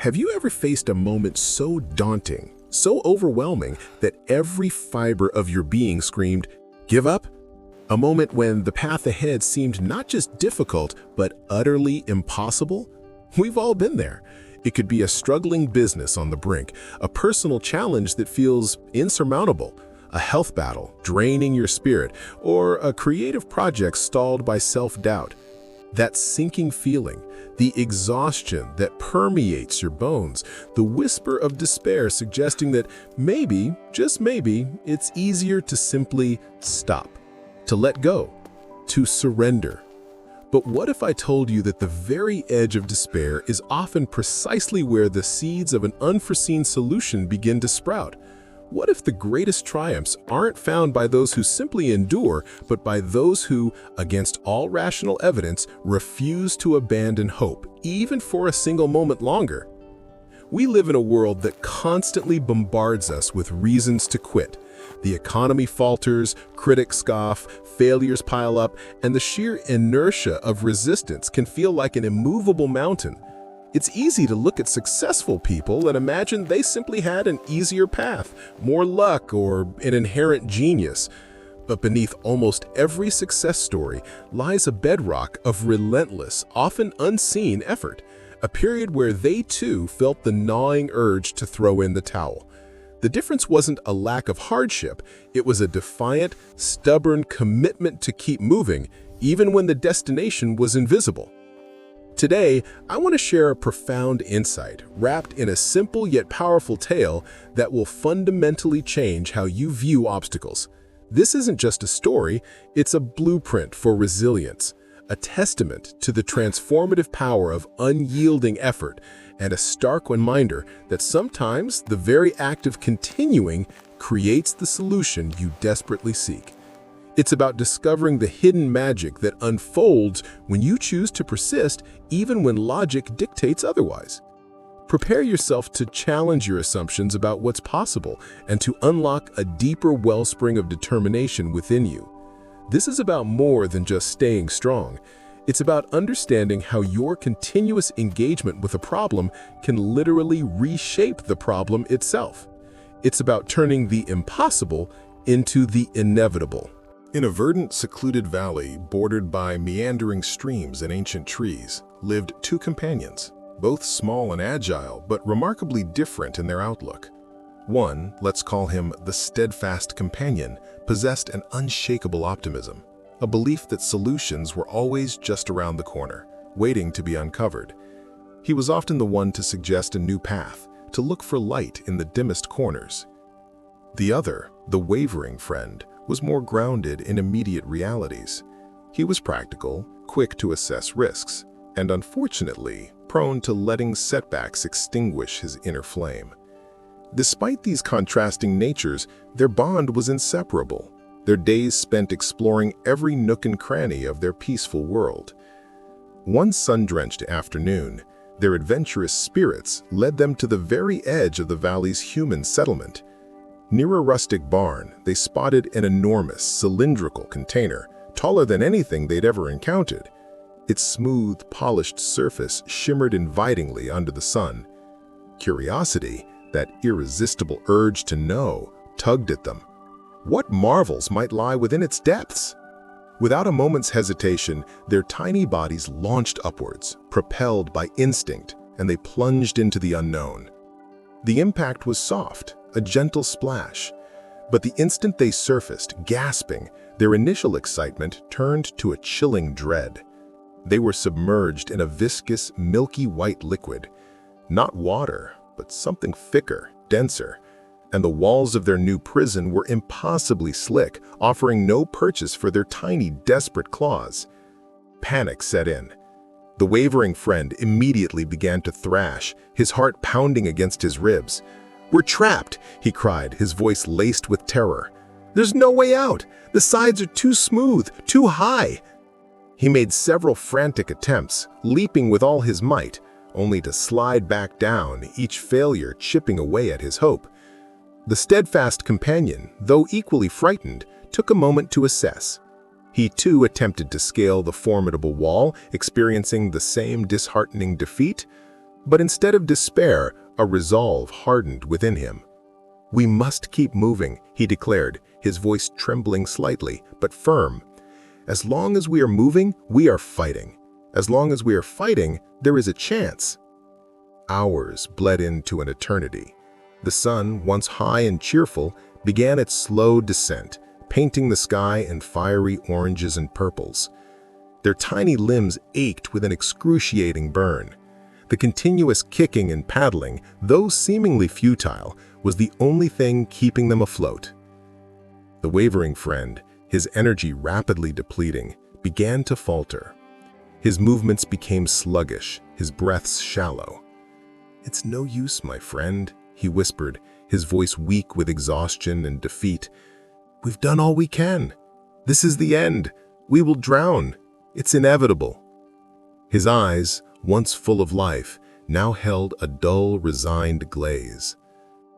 Have you ever faced a moment so daunting, so overwhelming that every fiber of your being screamed, "Give up"? A moment when the path ahead seemed not just difficult, but utterly impossible? We've all been there. It could be a struggling business on the brink, a personal challenge that feels insurmountable, a health battle draining your spirit, or a creative project stalled by self-doubt. That sinking feeling, the exhaustion that permeates your bones, the whisper of despair suggesting that maybe, just maybe, it's easier to simply stop, to let go, to surrender. But what if I told you that the very edge of despair is often precisely where the seeds of an unforeseen solution begin to sprout? What if the greatest triumphs aren't found by those who simply endure, but by those who, against all rational evidence, refuse to abandon hope, even for a single moment longer? We live in a world that constantly bombards us with reasons to quit. The economy falters, critics scoff, failures pile up, and the sheer inertia of resistance can feel like an immovable mountain. It's easy to look at successful people and imagine they simply had an easier path, more luck, or an inherent genius. But beneath almost every success story lies a bedrock of relentless, often unseen effort, a period where they too felt the gnawing urge to throw in the towel. The difference wasn't a lack of hardship, it was a defiant, stubborn commitment to keep moving, even when the destination was invisible. Today, I want to share a profound insight wrapped in a simple yet powerful tale that will fundamentally change how you view obstacles. This isn't just a story, it's a blueprint for resilience, a testament to the transformative power of unyielding effort, and a stark reminder that sometimes the very act of continuing creates the solution you desperately seek. It's about discovering the hidden magic that unfolds when you choose to persist even when logic dictates otherwise. Prepare yourself to challenge your assumptions about what's possible and to unlock a deeper wellspring of determination within you. This is about more than just staying strong. It's about understanding how your continuous engagement with a problem can literally reshape the problem itself. It's about turning the impossible into the inevitable. In a verdant, secluded valley bordered by meandering streams and ancient trees lived two companions, both small and agile, but remarkably different in their outlook. One, let's call him the steadfast companion, possessed an unshakable optimism, a belief that solutions were always just around the corner, waiting to be uncovered. He was often the one to suggest a new path, to look for light in the dimmest corners. The other, the wavering friend, was more grounded in immediate realities. He was practical, quick to assess risks, and unfortunately, prone to letting setbacks extinguish his inner flame. Despite these contrasting natures, their bond was inseparable, their days spent exploring every nook and cranny of their peaceful world. One sun-drenched afternoon, their adventurous spirits led them to the very edge of the valley's human settlement. Near a rustic barn, they spotted an enormous, cylindrical container, taller than anything they'd ever encountered. Its smooth, polished surface shimmered invitingly under the sun. Curiosity, that irresistible urge to know, tugged at them. What marvels might lie within its depths? Without a moment's hesitation, their tiny bodies launched upwards, propelled by instinct, and they plunged into the unknown. The impact was soft, a gentle splash. But the instant they surfaced, gasping, their initial excitement turned to a chilling dread. They were submerged in a viscous, milky white liquid. Not water, but something thicker, denser. And the walls of their new prison were impossibly slick, offering no purchase for their tiny, desperate claws. Panic set in. The wavering friend immediately began to thrash, his heart pounding against his ribs. "We're trapped," he cried, his voice laced with terror. "There's no way out. The sides are too smooth, too high." He made several frantic attempts, leaping with all his might, only to slide back down, each failure chipping away at his hope. The steadfast companion, though equally frightened, took a moment to assess. He too attempted to scale the formidable wall, experiencing the same disheartening defeat. But instead of despair, a resolve hardened within him. "We must keep moving," he declared, his voice trembling slightly, but firm. "As long as we are moving, we are fighting. As long as we are fighting, there is a chance." Hours bled into an eternity. The sun, once high and cheerful, began its slow descent, painting the sky in fiery oranges and purples. Their tiny limbs ached with an excruciating burn. The continuous kicking and paddling, though seemingly futile, was the only thing keeping them afloat. The wavering friend, his energy rapidly depleting, began to falter. His movements became sluggish, his breaths shallow. "It's no use, my friend," he whispered, his voice weak with exhaustion and defeat. "We've done all we can. This is the end. We will drown. It's inevitable." His eyes, once full of life, now held a dull, resigned glaze.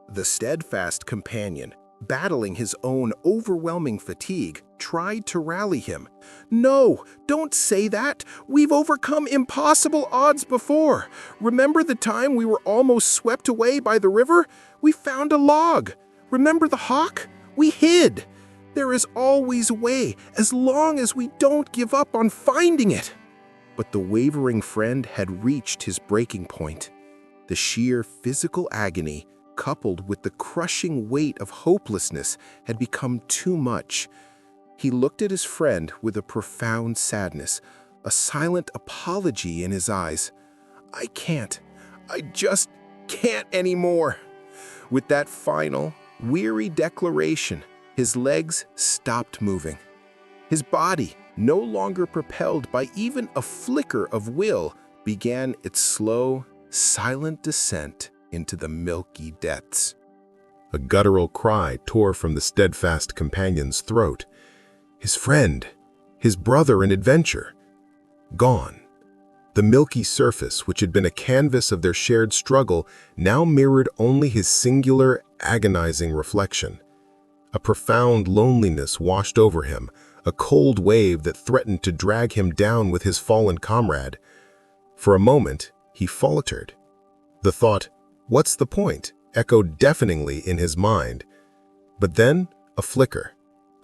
The steadfast companion, battling his own overwhelming fatigue, tried to rally him. "No, don't say that. We've overcome impossible odds before. Remember the time we were almost swept away by the river? We found a log. Remember the hawk? We hid. There is always a way, as long as we don't give up on finding it." But the wavering friend had reached his breaking point. The sheer physical agony, coupled with the crushing weight of hopelessness, had become too much. He looked at his friend with a profound sadness, a silent apology in his eyes. "I can't. I just can't anymore." With that final, weary declaration, his legs stopped moving. His body, no longer propelled by even a flicker of will, began its slow, silent descent into the milky depths. A guttural cry tore from the steadfast companion's throat. His friend, his brother in adventure, gone. The milky surface, which had been a canvas of their shared struggle, now mirrored only his singular, agonizing reflection. A profound loneliness washed over him, a cold wave that threatened to drag him down with his fallen comrade. For a moment, he faltered. The thought, "What's the point?" echoed deafeningly in his mind. But then, a flicker.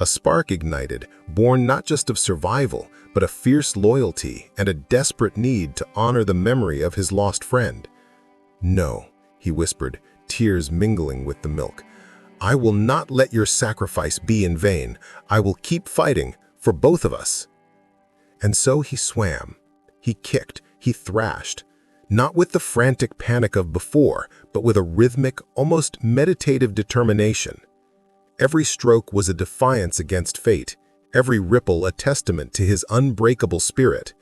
A spark ignited, born not just of survival, but a fierce loyalty and a desperate need to honor the memory of his lost friend. "No," he whispered, tears mingling with the milk. "I will not let your sacrifice be in vain. I will keep fighting for both of us." And so he swam. He kicked, he thrashed, not with the frantic panic of before, but with a rhythmic, almost meditative determination. Every stroke was a defiance against fate, every ripple a testament to his unbreakable spirit.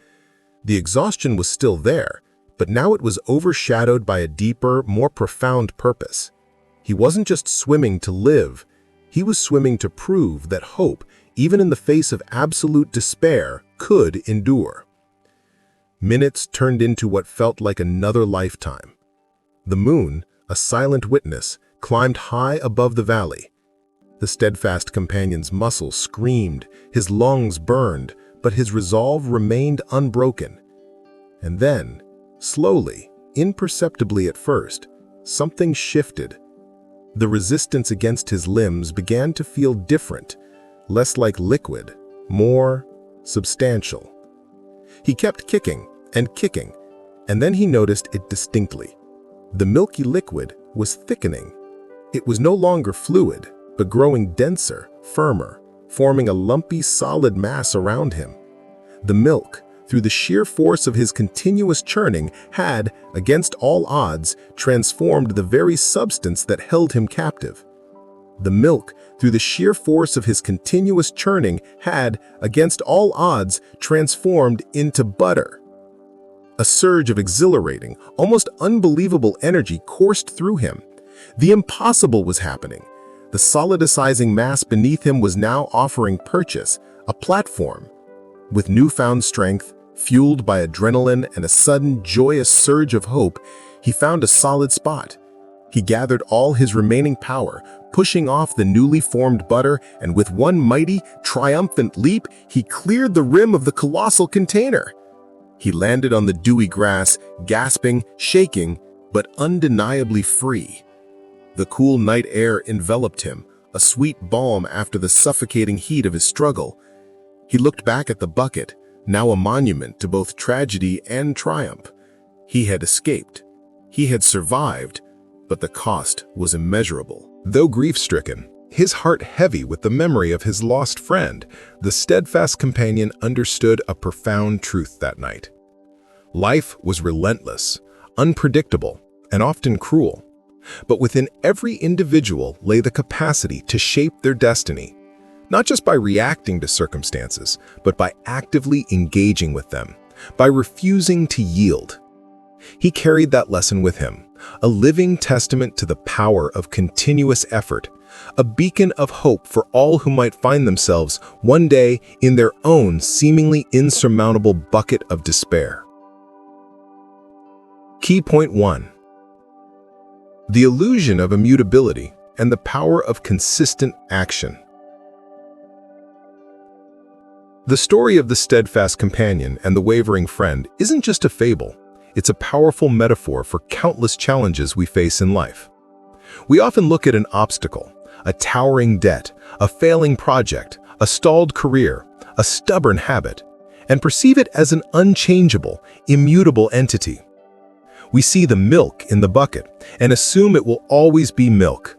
The exhaustion was still there, but now it was overshadowed by a deeper, more profound purpose. He wasn't just swimming to live, he was swimming to prove that hope, even in the face of absolute despair, could endure. Minutes turned into what felt like another lifetime. The moon, a silent witness, climbed high above the valley. The steadfast companion's muscles screamed, his lungs burned, but his resolve remained unbroken. And then, slowly, imperceptibly at first, something shifted. The resistance against his limbs began to feel different, less like liquid, more substantial. He kept kicking, and then he noticed it distinctly. The milky liquid was thickening. It was no longer fluid, but growing denser, firmer, forming a lumpy, solid mass around him. The milk, through the sheer force of his continuous churning, had, against all odds, transformed the very substance that held him captive. The milk, through the sheer force of his continuous churning, had, against all odds, transformed into butter. A surge of exhilarating, almost unbelievable energy coursed through him. The impossible was happening. The solidifying mass beneath him was now offering purchase, a platform. With newfound strength, fueled by adrenaline and a sudden, joyous surge of hope, he found a solid spot. He gathered all his remaining power, pushing off the newly formed butter, and with one mighty, triumphant leap, he cleared the rim of the colossal container. He landed on the dewy grass, gasping, shaking, but undeniably free. The cool night air enveloped him, a sweet balm after the suffocating heat of his struggle. He looked back at the bucket, now a monument to both tragedy and triumph. He had escaped. He had survived, but the cost was immeasurable. Though grief-stricken, his heart heavy with the memory of his lost friend, the steadfast companion understood a profound truth that night. Life was relentless, unpredictable, and often cruel. But within every individual lay the capacity to shape their destiny, not just by reacting to circumstances, but by actively engaging with them, by refusing to yield. He carried that lesson with him, a living testament to the power of continuous effort, a beacon of hope for all who might find themselves one day in their own seemingly insurmountable bucket of despair. Key point 1. The illusion of immutability and the power of consistent action. The story of the steadfast companion and the wavering friend isn't just a fable. It's a powerful metaphor for countless challenges we face in life. We often look at an obstacle, a towering debt, a failing project, a stalled career, a stubborn habit, and perceive it as an unchangeable, immutable entity. We see the milk in the bucket and assume it will always be milk.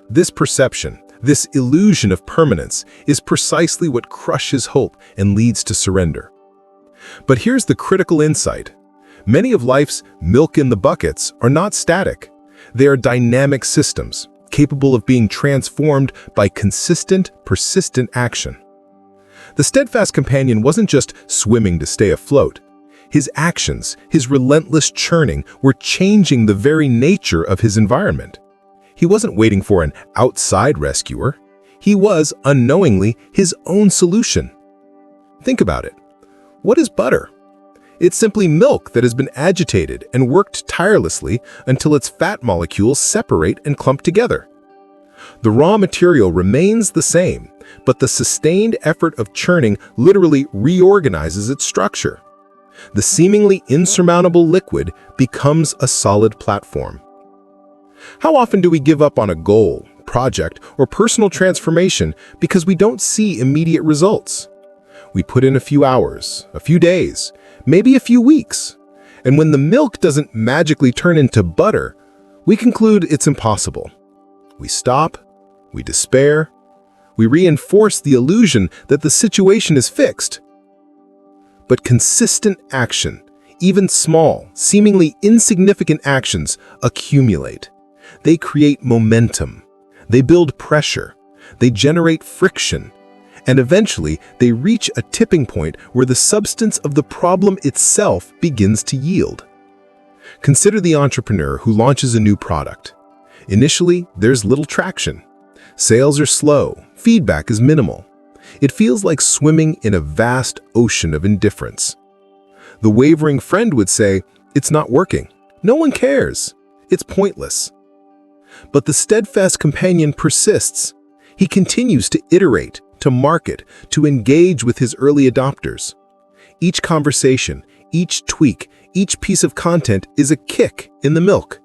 This perception, this illusion of permanence, is precisely what crushes hope and leads to surrender. But here's the critical insight. Many of life's milk in the buckets are not static. They are dynamic systems, capable of being transformed by consistent, persistent action. The steadfast companion wasn't just swimming to stay afloat. His actions, his relentless churning, were changing the very nature of his environment. He wasn't waiting for an outside rescuer. He was, unknowingly, his own solution. Think about it. What is butter? It's simply milk that has been agitated and worked tirelessly until its fat molecules separate and clump together. The raw material remains the same, but the sustained effort of churning literally reorganizes its structure. The seemingly insurmountable liquid becomes a solid platform. How often do we give up on a goal, project, or personal transformation because we don't see immediate results? We put in a few hours, a few days, maybe a few weeks, and when the milk doesn't magically turn into butter, we conclude it's impossible. We stop, we despair, we reinforce the illusion that the situation is fixed. But consistent action, even small, seemingly insignificant actions, accumulate. They create momentum. They build pressure. They generate friction. And eventually, they reach a tipping point where the substance of the problem itself begins to yield. Consider the entrepreneur who launches a new product. Initially, there's little traction. Sales are slow. Feedback is minimal. It feels like swimming in a vast ocean of indifference. The wavering friend would say, "It's not working. No one cares. It's pointless." But the steadfast companion persists. He continues to iterate, to market, to engage with his early adopters. Each conversation, each tweak, each piece of content is a kick in the milk.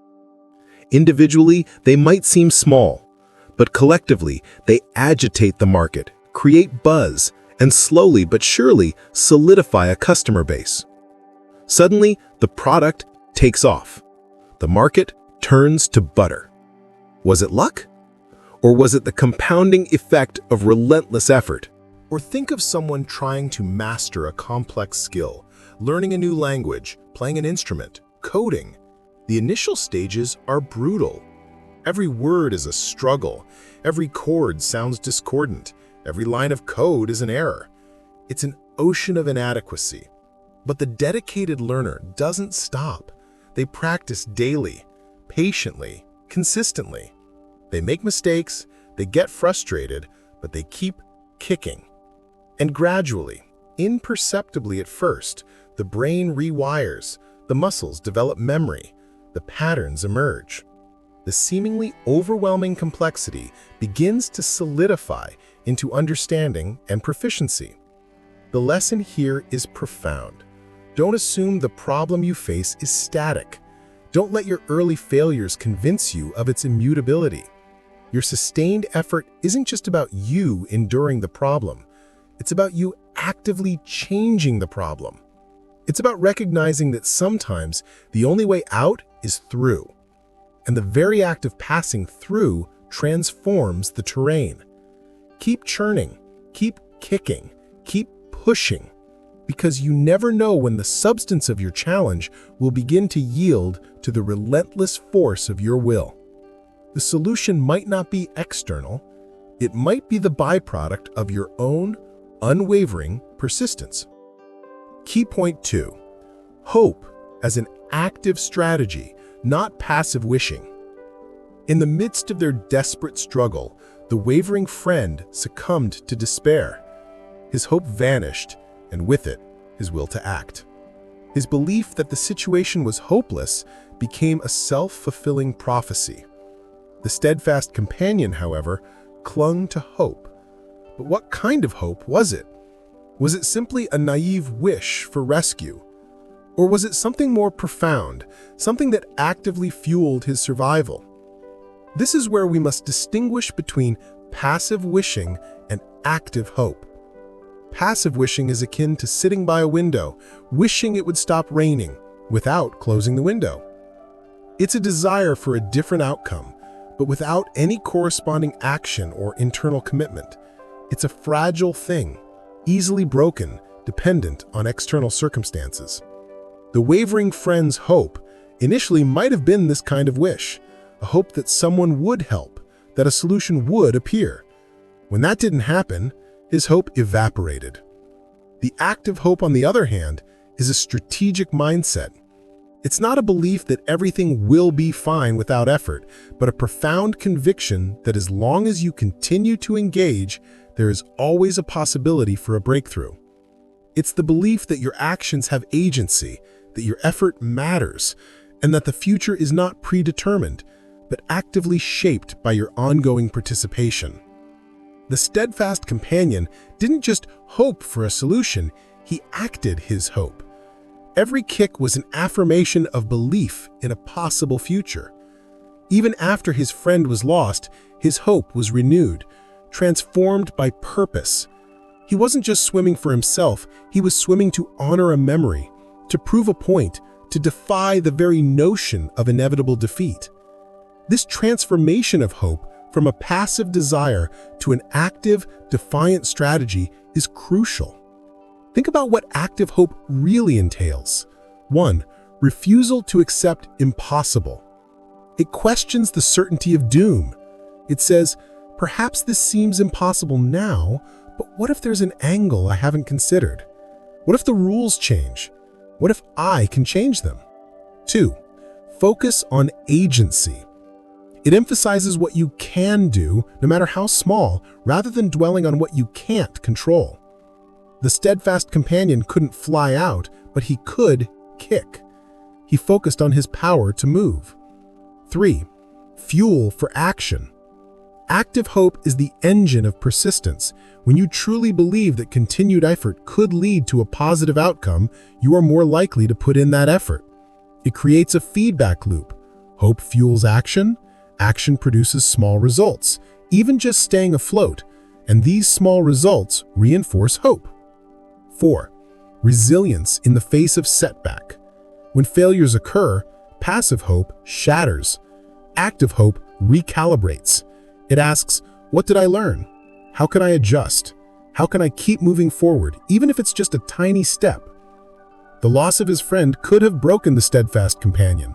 Individually, they might seem small, but collectively, they agitate the market, create buzz, and slowly but surely solidify a customer base. Suddenly, the product takes off. The market turns to butter. Was it luck? Or was it the compounding effect of relentless effort? Or think of someone trying to master a complex skill, learning a new language, playing an instrument, coding. The initial stages are brutal. Every word is a struggle. Every chord sounds discordant. Every line of code is an error. It's an ocean of inadequacy. But the dedicated learner doesn't stop. They practice daily, patiently, consistently. They make mistakes, they get frustrated, but they keep kicking. And gradually, imperceptibly at first, the brain rewires, the muscles develop memory, the patterns emerge. The seemingly overwhelming complexity begins to solidify into understanding and proficiency. The lesson here is profound. Don't assume the problem you face is static. Don't let your early failures convince you of its immutability. Your sustained effort isn't just about you enduring the problem. It's about you actively changing the problem. It's about recognizing that sometimes the only way out is through. And the very act of passing through transforms the terrain. Keep churning, keep kicking, keep pushing, because you never know when the substance of your challenge will begin to yield to the relentless force of your will. The solution might not be external, it might be the byproduct of your own unwavering persistence. Key point 2. Hope as an active strategy, not passive wishing. In the midst of their desperate struggle, the wavering friend succumbed to despair. His hope vanished, and with it, his will to act. His belief that the situation was hopeless became a self-fulfilling prophecy. The steadfast companion, however, clung to hope. But what kind of hope was it? Was it simply a naive wish for rescue? Or was it something more profound, something that actively fueled his survival? This is where we must distinguish between passive wishing and active hope. Passive wishing is akin to sitting by a window, wishing it would stop raining without closing the window. It's a desire for a different outcome, but without any corresponding action or internal commitment. It's a fragile thing, easily broken, dependent on external circumstances. The wavering friend's hope initially might have been this kind of wish, a hope that someone would help, that a solution would appear. When that didn't happen, his hope evaporated. The active hope, on the other hand, is a strategic mindset. It's not a belief that everything will be fine without effort, but a profound conviction that as long as you continue to engage, there is always a possibility for a breakthrough. It's the belief that your actions have agency, that your effort matters, and that the future is not predetermined, but actively shaped by your ongoing participation. The steadfast companion didn't just hope for a solution, he acted his hope. Every kick was an affirmation of belief in a possible future. Even after his friend was lost, his hope was renewed, transformed by purpose. He wasn't just swimming for himself, he was swimming to honor a memory, to prove a point, to defy the very notion of inevitable defeat. This transformation of hope from a passive desire to an active, defiant strategy is crucial. Think about what active hope really entails. 1. Refusal to accept impossible. It questions the certainty of doom. It says, perhaps this seems impossible now, but what if there's an angle I haven't considered? What if the rules change? What if I can change them? 2. Focus on agency. It emphasizes what you can do, no matter how small, rather than dwelling on what you can't control. The steadfast companion couldn't fly out, but he could kick. He focused on his power to move. 3. Fuel for action. Active hope is the engine of persistence. When you truly believe that continued effort could lead to a positive outcome, you are more likely to put in that effort. It creates a feedback loop. Hope fuels action. Action produces small results, even just staying afloat, and these small results reinforce hope. 4. Resilience in the face of setback. When failures occur, passive hope shatters. Active hope recalibrates. It asks, what did I learn? How can I adjust? How can I keep moving forward, even if it's just a tiny step? The loss of his friend could have broken the steadfast companion,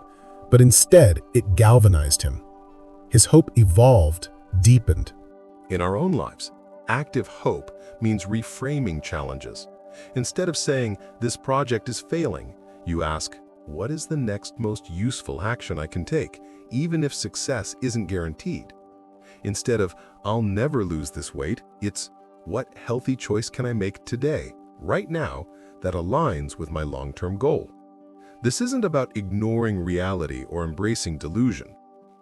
but instead it galvanized him. His hope evolved, deepened. In our own lives, active hope means reframing challenges. Instead of saying, this project is failing, you ask, what is the next most useful action I can take, even if success isn't guaranteed? Instead of, I'll never lose this weight, it's, what healthy choice can I make today, right now, that aligns with my long-term goal? This isn't about ignoring reality or embracing delusion.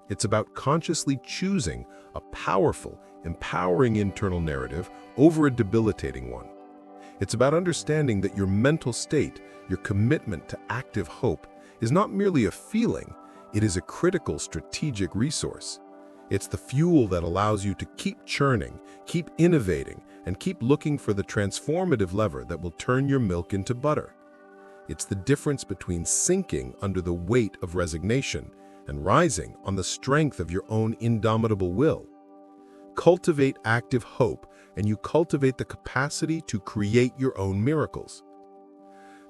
It's about consciously choosing a powerful, empowering internal narrative over a debilitating one. It's about understanding that your mental state, your commitment to active hope, is not merely a feeling, it is a critical strategic resource. It's the fuel that allows you to keep churning, keep innovating, and keep looking for the transformative lever that will turn your milk into butter. It's the difference between sinking under the weight of resignation and rising on the strength of your own indomitable will. Cultivate active hope, and you cultivate the capacity to create your own miracles.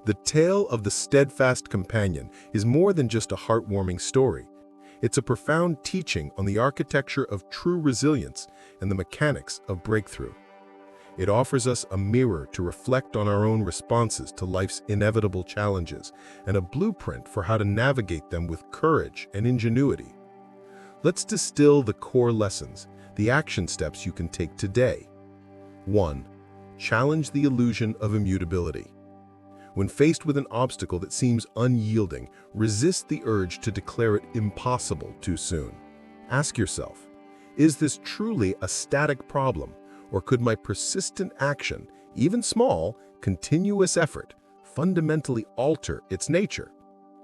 The tale of the steadfast companion is more than just a heartwarming story. It's a profound teaching on the architecture of true resilience and the mechanics of breakthrough. It offers us a mirror to reflect on our own responses to life's inevitable challenges and a blueprint for how to navigate them with courage and ingenuity. Let's distill the core lessons, the action steps you can take today. 1. Challenge the illusion of immutability. When faced with an obstacle that seems unyielding, resist the urge to declare it impossible too soon. Ask yourself, is this truly a static problem, or could my persistent action, even small, continuous effort, fundamentally alter its nature?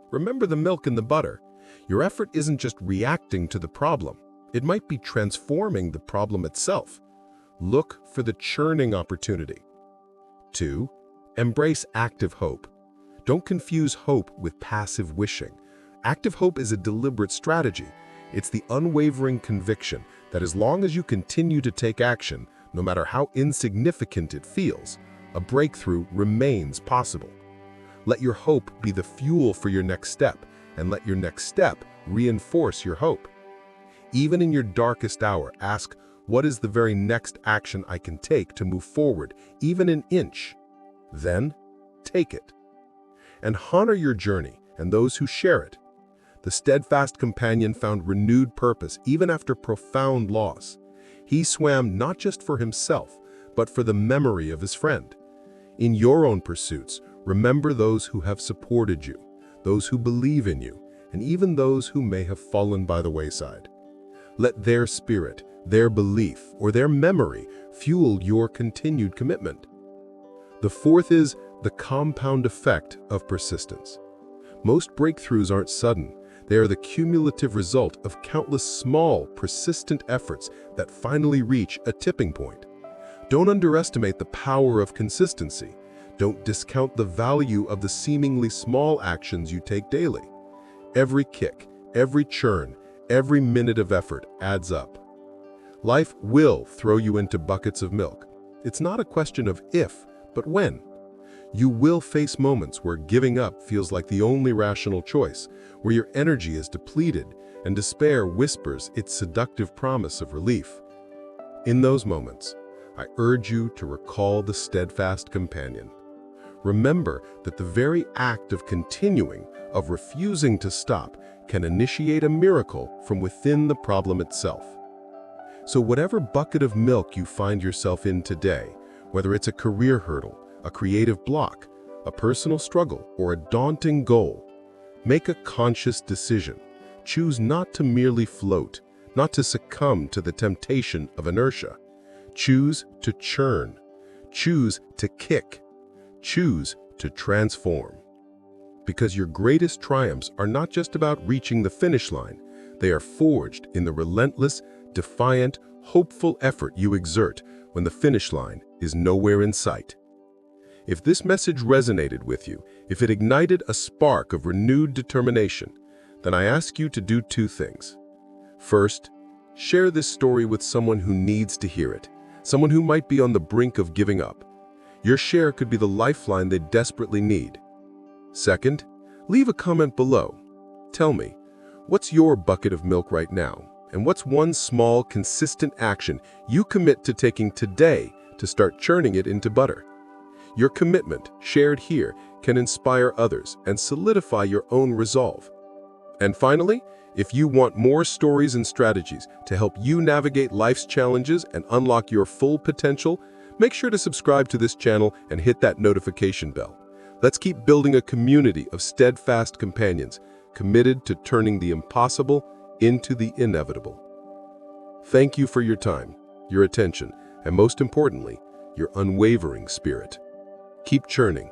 Remember the milk and the butter. Your effort isn't just reacting to the problem. It might be transforming the problem itself. Look for the churning opportunity. 2. Embrace active hope. Don't confuse hope with passive wishing. Active hope is a deliberate strategy. It's the unwavering conviction that as long as you continue to take action, no matter how insignificant it feels, a breakthrough remains possible. Let your hope be the fuel for your next step, and let your next step reinforce your hope. Even in your darkest hour, ask, what is the very next action I can take to move forward, even an inch? Then, take it. And honor your journey and those who share it. The steadfast companion found renewed purpose even after profound loss. He swam not just for himself, but for the memory of his friend. In your own pursuits, remember those who have supported you, those who believe in you, and even those who may have fallen by the wayside. Let their spirit, their belief, or their memory fuel your continued commitment. The fourth is the compound effect of persistence. Most breakthroughs aren't sudden. They are the cumulative result of countless small, persistent efforts that finally reach a tipping point. Don't underestimate the power of consistency. Don't discount the value of the seemingly small actions you take daily. Every kick, every churn, every minute of effort adds up. Life will throw you into buckets of milk. It's not a question of if, but when. You will face moments where giving up feels like the only rational choice, where your energy is depleted and despair whispers its seductive promise of relief. In those moments, I urge you to recall the steadfast companion. Remember that the very act of continuing, of refusing to stop, can initiate a miracle from within the problem itself. So whatever bucket of milk you find yourself in today, whether it's a career hurdle, a creative block, a personal struggle, or a daunting goal, make a conscious decision. Choose not to merely float, not to succumb to the temptation of inertia. Choose to churn. Choose to kick. Choose to transform. Because your greatest triumphs are not just about reaching the finish line, they are forged in the relentless, defiant, hopeful effort you exert when the finish line is nowhere in sight. If this message resonated with you, if it ignited a spark of renewed determination, then I ask you to do two things. First, share this story with someone who needs to hear it, someone who might be on the brink of giving up. Your share could be the lifeline they desperately need. Second, leave a comment below. Tell me, what's your bucket of milk right now? And what's one small, consistent action you commit to taking today to start churning it into butter? Your commitment, shared here, can inspire others and solidify your own resolve. And finally, if you want more stories and strategies to help you navigate life's challenges and unlock your full potential, make sure to subscribe to this channel and hit that notification bell. Let's keep building a community of steadfast companions, committed to turning the impossible into the inevitable. Thank you for your time, your attention, and most importantly, your unwavering spirit. Keep churning.